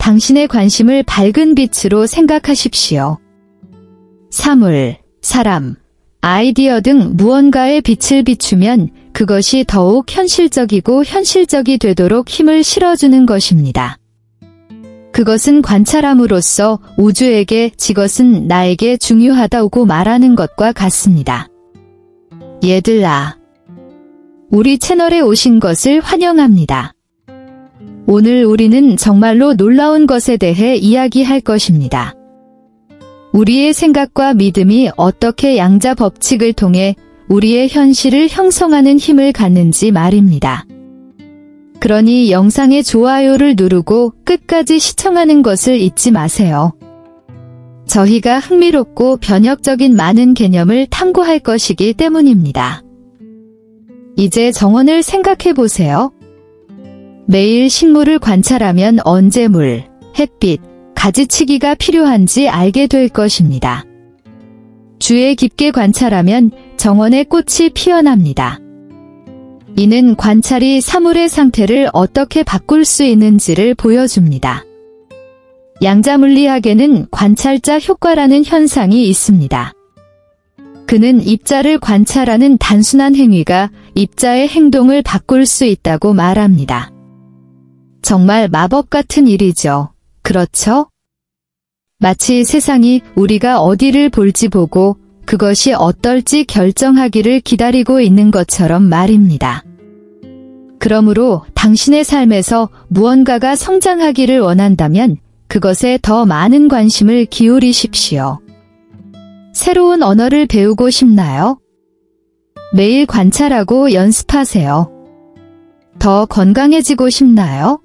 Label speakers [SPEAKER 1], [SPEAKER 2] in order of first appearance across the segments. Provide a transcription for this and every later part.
[SPEAKER 1] 당신의 관심을 밝은 빛으로 생각하십시오. 사물, 사람, 아이디어 등 무언가에 빛을 비추면 그것이 더욱 현실적이 되도록 힘을 실어주는 것입니다. 그것은 관찰함으로써 우주에게 이것은 나에게 중요하다고 말하는 것과 같습니다. 얘들아, 우리 채널에 오신 것을 환영합니다. 오늘 우리는 정말로 놀라운 것에 대해 이야기할 것입니다. 우리의 생각과 믿음이 어떻게 양자 법칙을 통해 우리의 현실을 형성하는 힘을 갖는지 말입니다. 그러니 영상의 좋아요를 누르고 끝까지 시청하는 것을 잊지 마세요. 저희가 흥미롭고 변혁적인 많은 개념을 탐구할 것이기 때문입니다. 이제 정원을 생각해 보세요. 매일 식물을 관찰하면 언제 물, 햇빛, 가지치기가 필요한지 알게 될 것입니다. 주에 깊게 관찰하면 정원에 꽃이 피어납니다. 이는 관찰이 사물의 상태를 어떻게 바꿀 수 있는지를 보여줍니다. 양자물리학에는 관찰자 효과라는 현상이 있습니다. 그는 입자를 관찰하는 단순한 행위가 입자의 행동을 바꿀 수 있다고 말합니다. 정말 마법 같은 일이죠. 그렇죠? 마치 세상이 우리가 어디를 볼지 보고 그것이 어떨지 결정하기를 기다리고 있는 것처럼 말입니다. 그러므로 당신의 삶에서 무언가가 성장하기를 원한다면 그것에 더 많은 관심을 기울이십시오. 새로운 언어를 배우고 싶나요? 매일 관찰하고 연습하세요. 더 건강해지고 싶나요?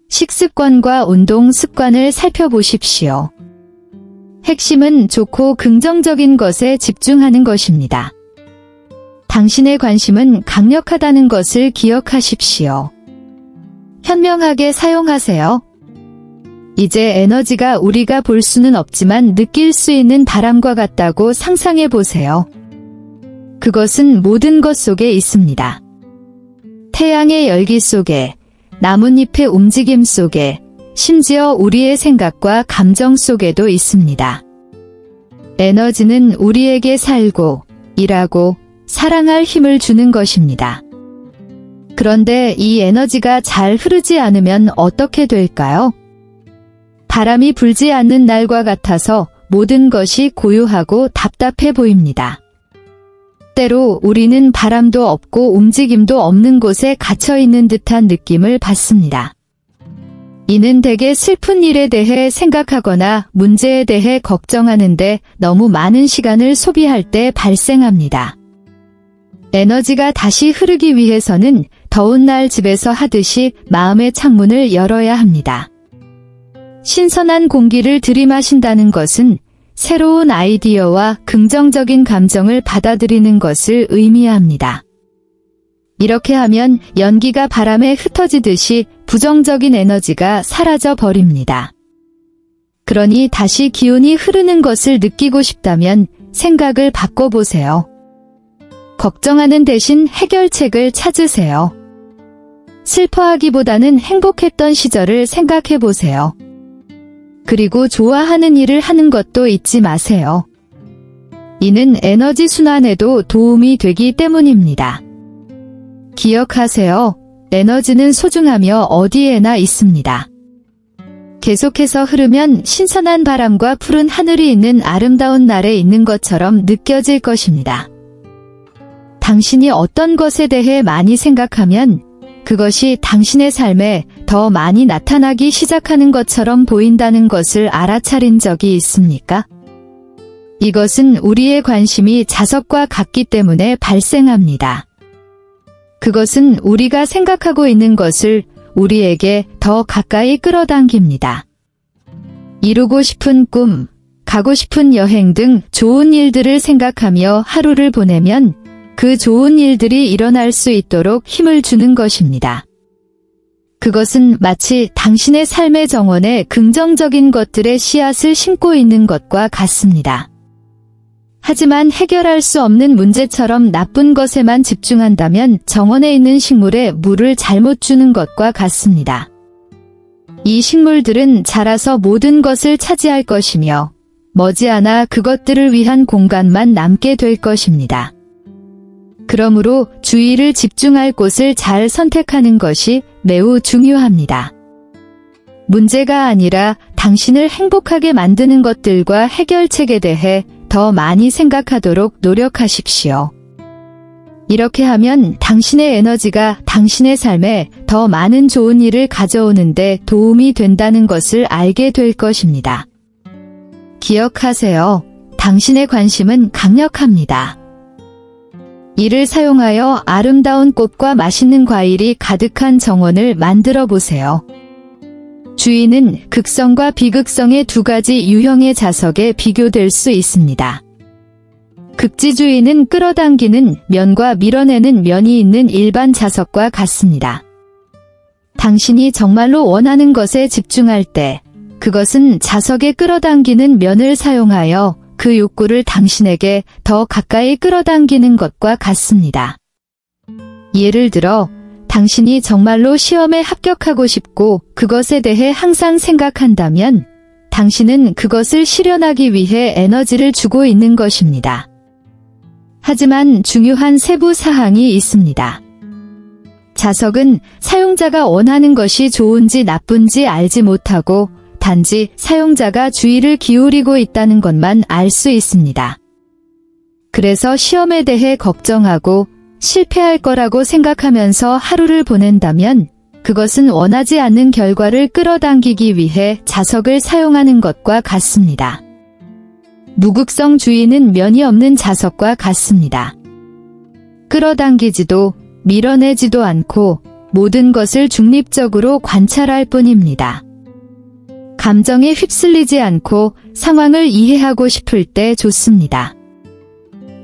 [SPEAKER 1] 식습관과 운동 습관을 살펴보십시오. 핵심은 좋고 긍정적인 것에 집중하는 것입니다. 당신의 관심은 강력하다는 것을 기억하십시오. 현명하게 사용하세요. 이제 에너지가 우리가 볼 수는 없지만 느낄 수 있는 바람과 같다고 상상해 보세요. 그것은 모든 것 속에 있습니다. 태양의 열기 속에, 나뭇잎의 움직임 속에, 심지어 우리의 생각과 감정 속에도 있습니다. 에너지는 우리에게 살고, 일하고, 사랑할 힘을 주는 것입니다. 그런데 이 에너지가 잘 흐르지 않으면 어떻게 될까요? 바람이 불지 않는 날과 같아서 모든 것이 고요하고 답답해 보입니다. 때로 우리는 바람도 없고 움직임도 없는 곳에 갇혀있는 듯한 느낌을 받습니다. 이는 대개 슬픈 일에 대해 생각하거나 문제에 대해 걱정하는데 너무 많은 시간을 소비할 때 발생합니다. 에너지가 다시 흐르기 위해서는 더운 날 집에서 하듯이 마음의 창문을 열어야 합니다. 신선한 공기를 들이마신다는 것은 새로운 아이디어와 긍정적인 감정을 받아들이는 것을 의미합니다. 이렇게 하면 연기가 바람에 흩어지듯이 부정적인 에너지가 사라져 버립니다. 그러니 다시 기운이 흐르는 것을 느끼고 싶다면 생각을 바꿔보세요. 걱정하는 대신 해결책을 찾으세요. 슬퍼하기보다는 행복했던 시절을 생각해보세요. 그리고 좋아하는 일을 하는 것도 잊지 마세요. 이는 에너지 순환에도 도움이 되기 때문입니다. 기억하세요. 에너지는 소중하며 어디에나 있습니다. 계속해서 흐르면 신선한 바람과 푸른 하늘이 있는 아름다운 날에 있는 것처럼 느껴질 것입니다. 당신이 어떤 것에 대해 많이 생각하면 그것이 당신의 삶에 더 많이 나타나기 시작하는 것처럼 보인다는 것을 알아차린 적이 있습니까? 이것은 우리의 관심이 자석과 같기 때문에 발생합니다. 그것은 우리가 생각하고 있는 것을 우리에게 더 가까이 끌어당깁니다. 이루고 싶은 꿈, 가고 싶은 여행 등 좋은 일들을 생각하며 하루를 보내면 그 좋은 일들이 일어날 수 있도록 힘을 주는 것입니다. 그것은 마치 당신의 삶의 정원에 긍정적인 것들의 씨앗을 심고 있는 것과 같습니다. 하지만 해결할 수 없는 문제처럼 나쁜 것에만 집중한다면 정원에 있는 식물에 물을 잘못 주는 것과 같습니다. 이 식물들은 자라서 모든 것을 차지할 것이며 머지않아 그것들을 위한 공간만 남게 될 것입니다. 그러므로 주의를 집중할 곳을 잘 선택하는 것이 매우 중요합니다. 문제가 아니라 당신을 행복하게 만드는 것들과 해결책에 대해 더 많이 생각하도록 노력하십시오. 이렇게 하면 당신의 에너지가 당신의 삶에 더 많은 좋은 일을 가져오는데 도움이 된다는 것을 알게 될 것입니다. 기억하세요. 당신의 관심은 강력합니다. 이를 사용하여 아름다운 꽃과 맛있는 과일이 가득한 정원을 만들어 보세요. 주의는 극성과 비극성의 두 가지 유형의 자석에 비교될 수 있습니다. 극지주의는 끌어당기는 면과 밀어내는 면이 있는 일반 자석과 같습니다. 당신이 정말로 원하는 것에 집중할 때 그것은 자석에 끌어당기는 면을 사용하여 그 욕구를 당신에게 더 가까이 끌어당기는 것과 같습니다. 예를 들어 당신이 정말로 시험에 합격하고 싶고 그것에 대해 항상 생각한다면 당신은 그것을 실현하기 위해 에너지를 주고 있는 것입니다. 하지만 중요한 세부 사항이 있습니다. 자석은 사용자가 원하는 것이 좋은지 나쁜지 알지 못하고 단지 사용자가 주의를 기울이고 있다는 것만 알 수 있습니다. 그래서 시험에 대해 걱정하고 실패할 거라고 생각하면서 하루를 보낸다면 그것은 원하지 않는 결과를 끌어당기기 위해 자석을 사용하는 것과 같습니다. 무극성주의는 면이 없는 자석과 같습니다. 끌어당기지도 밀어내지도 않고 모든 것을 중립적으로 관찰할 뿐입니다. 감정에 휩쓸리지 않고 상황을 이해하고 싶을 때 좋습니다.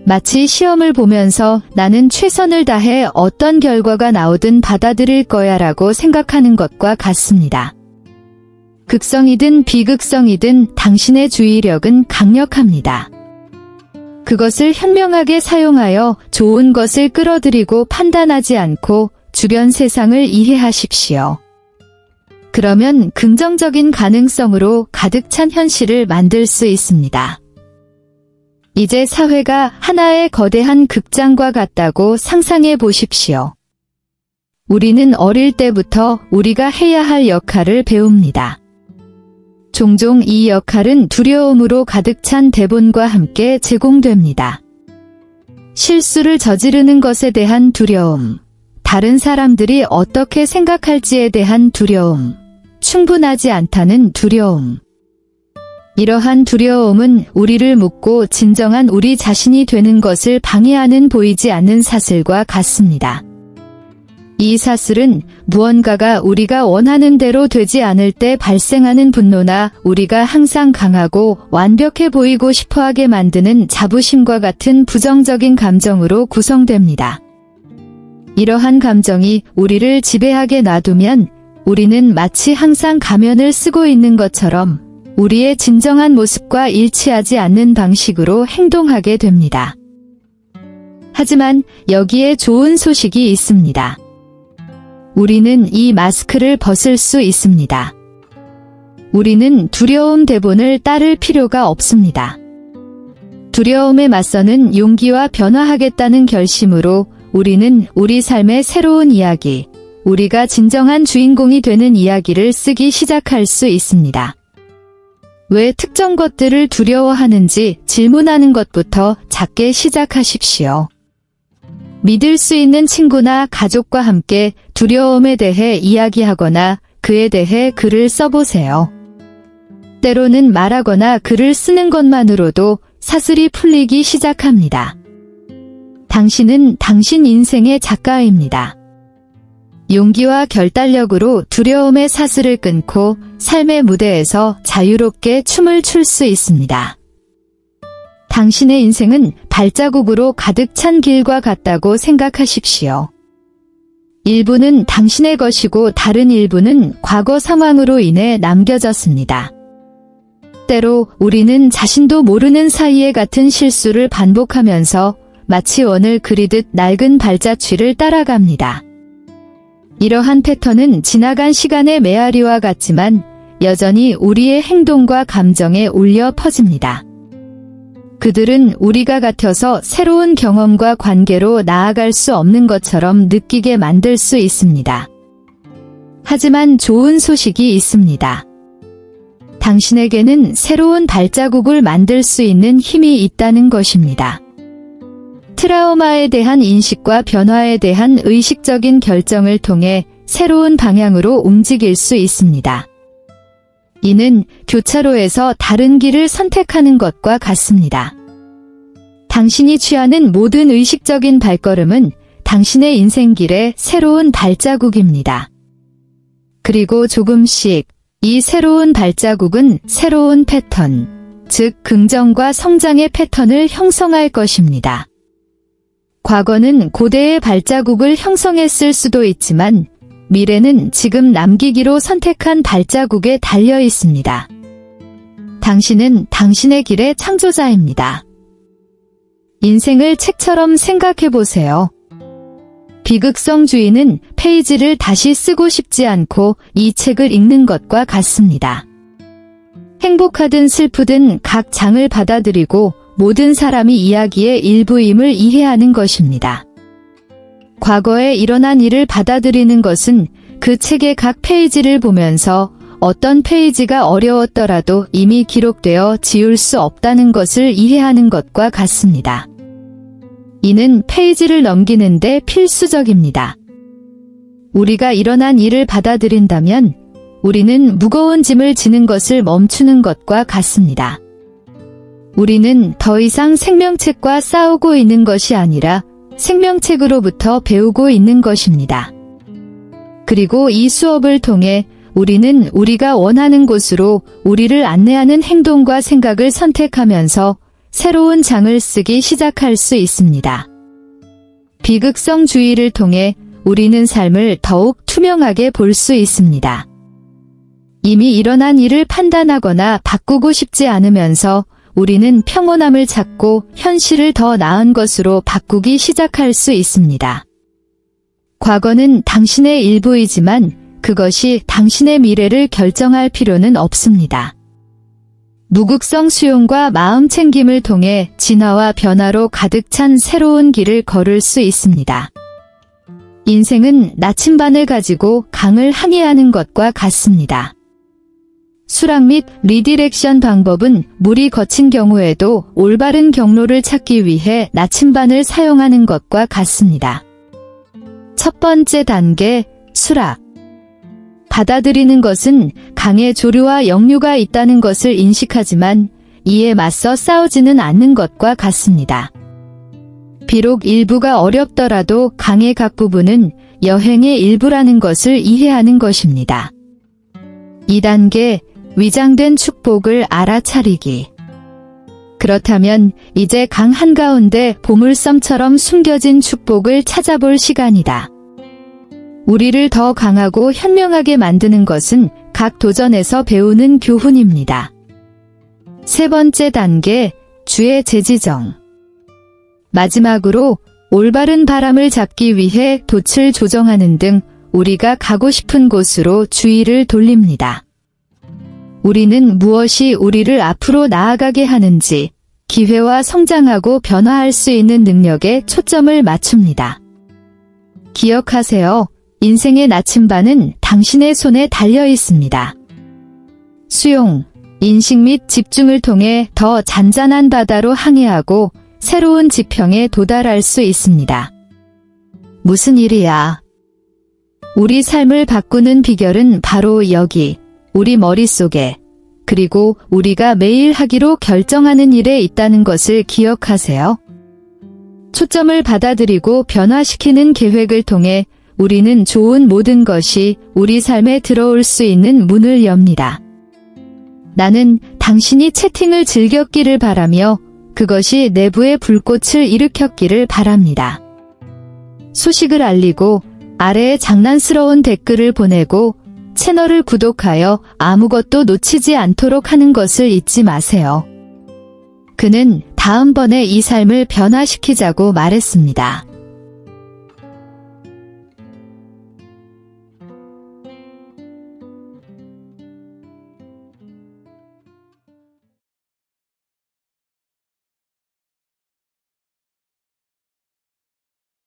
[SPEAKER 1] 마치 시험을 보면서 나는 최선을 다해 어떤 결과가 나오든 받아들일 거야 라고 생각하는 것과 같습니다. 극성이든 비극성이든 당신의 주의력은 강력합니다. 그것을 현명하게 사용하여 좋은 것을 끌어들이고 판단하지 않고 주변 세상을 이해하십시오. 그러면 긍정적인 가능성으로 가득 찬 현실을 만들 수 있습니다. 이제 사회가 하나의 거대한 극장과 같다고 상상해 보십시오. 우리는 어릴 때부터 우리가 해야 할 역할을 배웁니다. 종종 이 역할은 두려움으로 가득 찬 대본과 함께 제공됩니다. 실수를 저지르는 것에 대한 두려움, 다른 사람들이 어떻게 생각할지에 대한 두려움, 충분하지 않다는 두려움. 이러한 두려움은 우리를 묶고 진정한 우리 자신이 되는 것을 방해하는 보이지 않는 사슬과 같습니다. 이 사슬은 무언가가 우리가 원하는 대로 되지 않을 때 발생하는 분노나 우리가 항상 강하고 완벽해 보이고 싶어하게 만드는 자부심과 같은 부정적인 감정으로 구성됩니다. 이러한 감정이 우리를 지배하게 놔두면 우리는 마치 항상 가면을 쓰고 있는 것처럼 우리의 진정한 모습과 일치하지 않는 방식으로 행동하게 됩니다. 하지만 여기에 좋은 소식이 있습니다. 우리는 이 마스크를 벗을 수 있습니다. 우리는 두려움 대본을 따를 필요가 없습니다. 두려움에 맞서는 용기와 변화하겠다는 결심으로 우리는 우리 삶의 새로운 이야기, 우리가 진정한 주인공이 되는 이야기를 쓰기 시작할 수 있습니다. 왜 특정 것들을 두려워하는지 질문하는 것부터 작게 시작하십시오. 믿을 수 있는 친구나 가족과 함께 두려움에 대해 이야기하거나 그에 대해 글을 써보세요. 때로는 말하거나 글을 쓰는 것만으로도 사슬이 풀리기 시작합니다. 당신은 당신 인생의 작가입니다. 용기와 결단력으로 두려움의 사슬을 끊고 삶의 무대에서 자유롭게 춤을 출 수 있습니다. 당신의 인생은 발자국으로 가득 찬 길과 같다고 생각하십시오. 일부는 당신의 것이고 다른 일부는 과거 상황으로 인해 남겨졌습니다. 때로 우리는 자신도 모르는 사이에 같은 실수를 반복하면서 마치 원을 그리듯 낡은 발자취를 따라갑니다. 이러한 패턴은 지나간 시간의 메아리와 같지만 여전히 우리의 행동과 감정에 울려 퍼집니다. 그들은 우리가 같아서 새로운 경험과 관계로 나아갈 수 없는 것처럼 느끼게 만들 수 있습니다. 하지만 좋은 소식이 있습니다. 당신에게는 새로운 발자국을 만들 수 있는 힘이 있다는 것입니다. 트라우마에 대한 인식과 변화에 대한 의식적인 결정을 통해 새로운 방향으로 움직일 수 있습니다. 이는 교차로에서 다른 길을 선택하는 것과 같습니다. 당신이 취하는 모든 의식적인 발걸음은 당신의 인생길의 새로운 발자국입니다. 그리고 조금씩 이 새로운 발자국은 새로운 패턴, 즉 긍정과 성장의 패턴을 형성할 것입니다. 과거는 고대의 발자국을 형성했을 수도 있지만 미래는 지금 남기기로 선택한 발자국에 달려 있습니다. 당신은 당신의 길의 창조자입니다. 인생을 책처럼 생각해 보세요. 비극성주의는 페이지를 다시 쓰고 싶지 않고 이 책을 읽는 것과 같습니다. 행복하든 슬프든 각 장을 받아들이고 모든 사람이 이야기의 일부임을 이해하는 것입니다. 과거에 일어난 일을 받아들이는 것은 그 책의 각 페이지를 보면서 어떤 페이지가 어려웠더라도 이미 기록되어 지울 수 없다는 것을 이해하는 것과 같습니다. 이는 페이지를 넘기는데 필수적입니다. 우리가 일어난 일을 받아들인다면 우리는 무거운 짐을 지는 것을 멈추는 것과 같습니다. 우리는 더 이상 생명책과 싸우고 있는 것이 아니라 생명책으로부터 배우고 있는 것입니다. 그리고 이 수업을 통해 우리는 우리가 원하는 곳으로 우리를 안내하는 행동과 생각을 선택하면서 새로운 장을 쓰기 시작할 수 있습니다. 비극성주의를 통해 우리는 삶을 더욱 투명하게 볼 수 있습니다. 이미 일어난 일을 판단하거나 바꾸고 싶지 않으면서 우리는 평온함을 찾고 현실을 더 나은 것으로 바꾸기 시작할 수 있습니다. 과거는 당신의 일부이지만 그것이 당신의 미래를 결정할 필요는 없습니다. 무극성 수용과 마음 챙김을 통해 진화와 변화로 가득 찬 새로운 길을 걸을 수 있습니다. 인생은 나침반을 가지고 강을 항해하는 것과 같습니다. 수락 및 리디렉션 방법은 물이 거친 경우에도 올바른 경로를 찾기 위해 나침반을 사용하는 것과 같습니다. 첫 번째 단계, 수락. 받아들이는 것은 강에 조류와 역류가 있다는 것을 인식하지만 이에 맞서 싸우지는 않는 것과 같습니다. 비록 일부가 어렵더라도 강의 각 부분은 여행의 일부라는 것을 이해하는 것입니다. 2단계, 위장된 축복을 알아차리기. 그렇다면 이제 강 한가운데 보물섬처럼 숨겨진 축복을 찾아볼 시간이다. 우리를 더 강하고 현명하게 만드는 것은 각 도전에서 배우는 교훈입니다. 세 번째 단계, 주의 재지정. 마지막으로 올바른 바람을 잡기 위해 돛을 조정하는 등 우리가 가고 싶은 곳으로 주의를 돌립니다. 우리는 무엇이 우리를 앞으로 나아가게 하는지, 기회와 성장하고 변화할 수 있는 능력에 초점을 맞춥니다. 기억하세요. 인생의 나침반은 당신의 손에 달려 있습니다. 수용, 인식 및 집중을 통해 더 잔잔한 바다로 항해하고 새로운 지평에 도달할 수 있습니다. 무슨 일이야? 우리 삶을 바꾸는 비결은 바로 여기, 우리 머릿속에, 그리고 우리가 매일 하기로 결정하는 일에 있다는 것을 기억하세요. 초점을 받아들이고 변화시키는 계획을 통해 우리는 좋은 모든 것이 우리 삶에 들어올 수 있는 문을 엽니다. 나는 당신이 채팅을 즐겼기를 바라며 그것이 내부의 불꽃을 일으켰기를 바랍니다. 소식을 알리고 아래에 장난스러운 댓글을 보내고 채널을 구독하여 아무것도 놓치지 않도록 하는 것을 잊지 마세요. 그는 다음번에 이 삶을 변화시키자고 말했습니다.